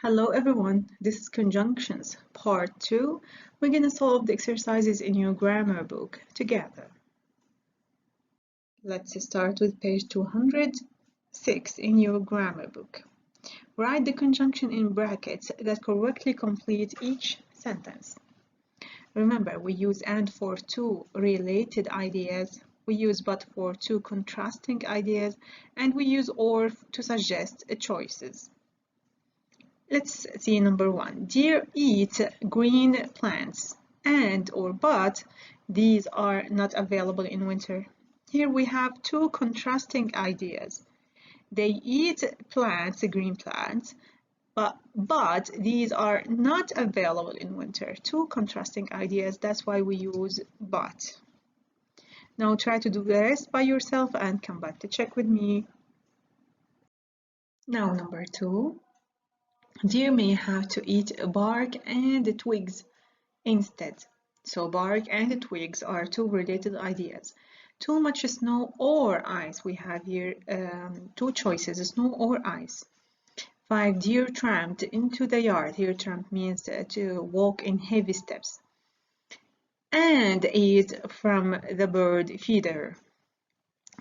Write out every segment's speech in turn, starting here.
Hello everyone, this is Conjunctions, Part 2. We're going to solve the exercises in your grammar book together. Let's start with page 206 in your grammar book. Write the conjunction in brackets that correctly complete each sentence. Remember, we use and for two related ideas, we use but for two contrasting ideas, and we use or to suggest choices. Let's see number one. Deer eat green plants and or but these are not available in winter. Here we have two contrasting ideas. They eat plants, green plants, but these are not available in winter. Two contrasting ideas, that's why we use but. Now try to do the rest by yourself and come back to check with me. Now number two. Deer may have to eat bark and twigs instead. So bark and twigs are two related ideas. Too much snow or ice. We have here two choices, snow or ice. 5. Deer tramped into the yard. Here tramp means to walk in heavy steps. And ate from the bird feeder.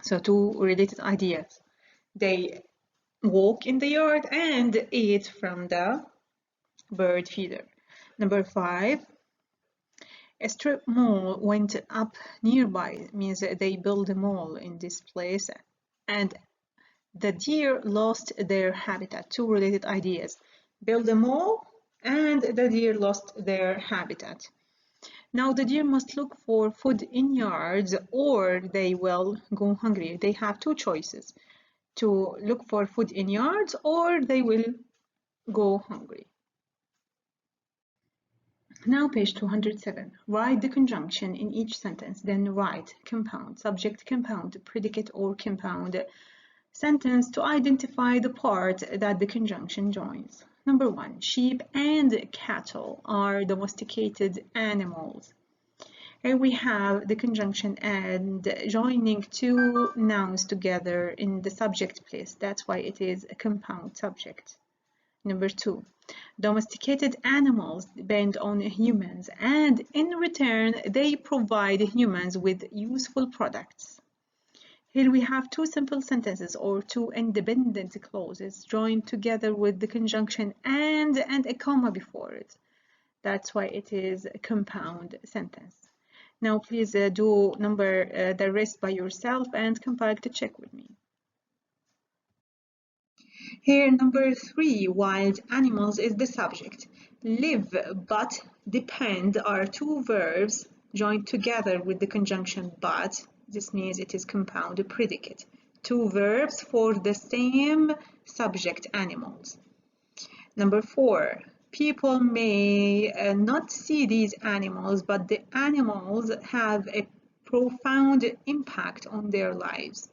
So two related ideas. They walk in the yard and eat from the bird feeder. Number 5, a strip mall went up nearby, means they build a mall in this place, and the deer lost their habitat. Two related ideas. Build a mall and the deer lost their habitat. Now the deer must look for food in yards or they will go hungry. They have two choices, to look for food in yards or they will go hungry. Now page 207. Write the conjunction in each sentence, then write compound, subject compound, predicate or compound sentence to identify the part that the conjunction joins. Number 1. Sheep and cattle are domesticated animals. Here we have the conjunction and joining two nouns together in the subject place. That's why it is a compound subject. Number 2, domesticated animals depend on humans and in return they provide humans with useful products. Here we have two simple sentences or two independent clauses joined together with the conjunction and a comma before it. That's why it is a compound sentence. Now please do the rest by yourself and come back to check with me. Here, number 3, wild animals is the subject. Live but depend are two verbs joined together with the conjunction but. This means it is compound predicate. Two verbs for the same subject, animals. Number 4, people may not see these animals, but the animals have a profound impact on their lives.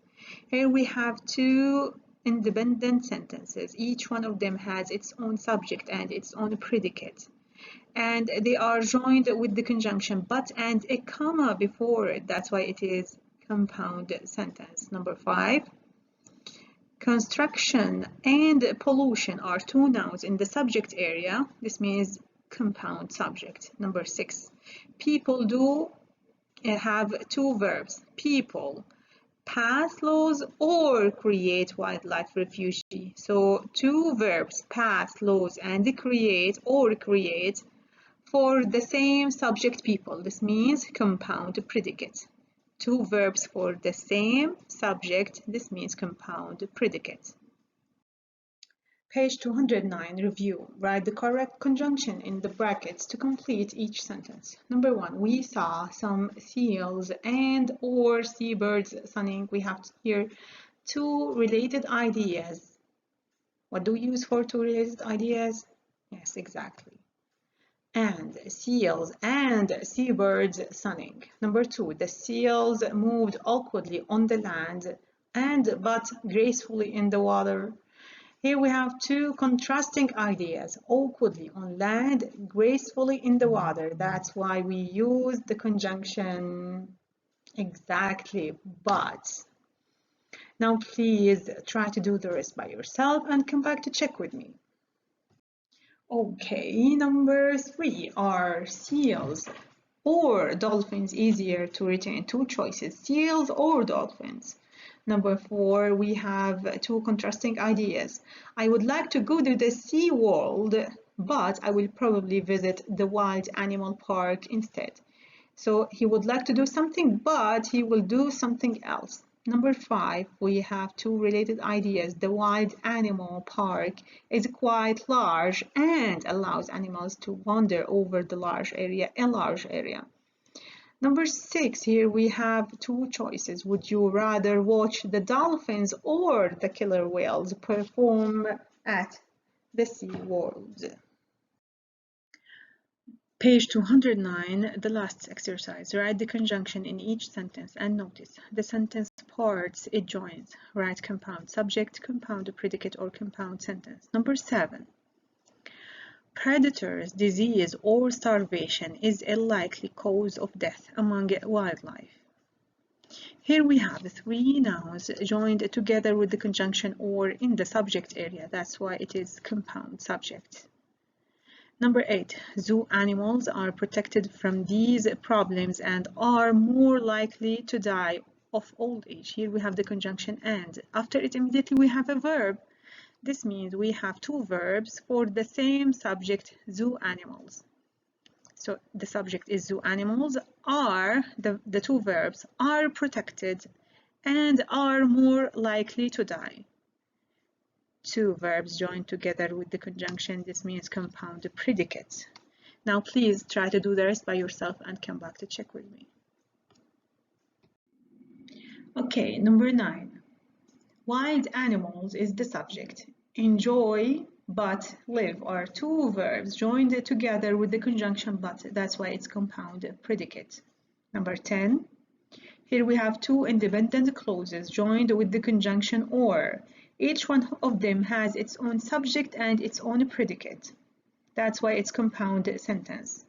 Here we have two independent sentences. Each one of them has its own subject and its own predicate. And they are joined with the conjunction but and a comma before it. That's why it is compound sentence. Number 5. Construction and pollution are two nouns in the subject area. This means compound subject. Number 6. People do have two verbs. People pass laws or create wildlife refuge. So two verbs, pass laws and create or create for the same subject, people. This means compound predicate. Two verbs for the same subject. This means compound predicate. Page 209, review. Write the correct conjunction in the brackets to complete each sentence. Number 1, we saw some seals and or seabirds sunning. We have here two related ideas. What do we use for two related ideas? Yes, exactly. And seals and seabirds sunning. Number 2, the seals moved awkwardly on the land but gracefully in the water. Here we have two contrasting ideas, awkwardly on land, gracefully in the water. That's why we use the conjunction exactly, but. Now please try to do the rest by yourself and come back to check with me. Okay, number 3 are seals or dolphins. Easier to retain. Two choices, seals or dolphins. Number 4, we have two contrasting ideas. I would like to go to the Sea World, but I will probably visit the wild animal park instead. So he would like to do something, but he will do something else. Number 5, we have two related ideas. The wild animal park is quite large and allows animals to wander over the large area, a large area. Number 6, here we have two choices. Would you rather watch the dolphins or the killer whales perform at the Sea World? Page 209, the last exercise. Write the conjunction in each sentence and notice the sentence parts it joins. Write compound subject, compound predicate, or compound sentence. Number 7. Predators, disease, or starvation is a likely cause of death among wildlife. Here we have three nouns joined together with the conjunction or in the subject area. That's why it is compound subject. Number 8, zoo animals are protected from these problems and are more likely to die of old age. Here we have the conjunction and. After it immediately we have a verb. This means we have two verbs for the same subject, zoo animals. So the subject is zoo animals, are, the two verbs, are protected and are more likely to die. Two verbs joined together with the conjunction. This means compound predicate. Now please try to do the rest by yourself and come back to check with me. Okay, number 9. Wild animals is the subject. Enjoy but live are two verbs joined together with the conjunction but. That's why it's compound predicate. Number 10. Here we have two independent clauses joined with the conjunction or. Each one of them has its own subject and its own predicate. That's why it's compound sentence.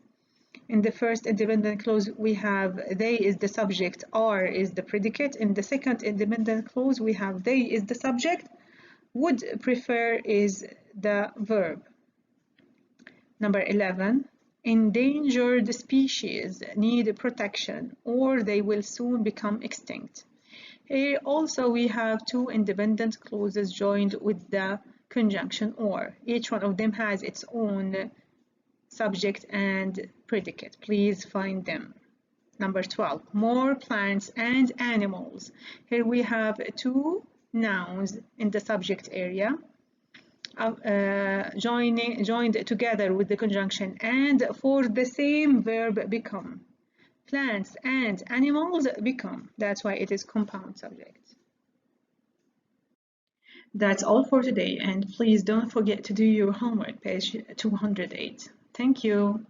In the first independent clause, we have they is the subject, are is the predicate. In the second independent clause, we have they is the subject, would prefer is the verb. Number 11, endangered species need protection or they will soon become extinct. Here also we have two independent clauses joined with the conjunction or. Each one of them has its own subject and predicate. Please find them. Number 12, more plants and animals. Here we have two nouns in the subject area joined together with the conjunction and for the same verb become. Plants and animals become. That's why it is compound subject. That's all for today, and please don't forget to do your homework, page 208. Thank you.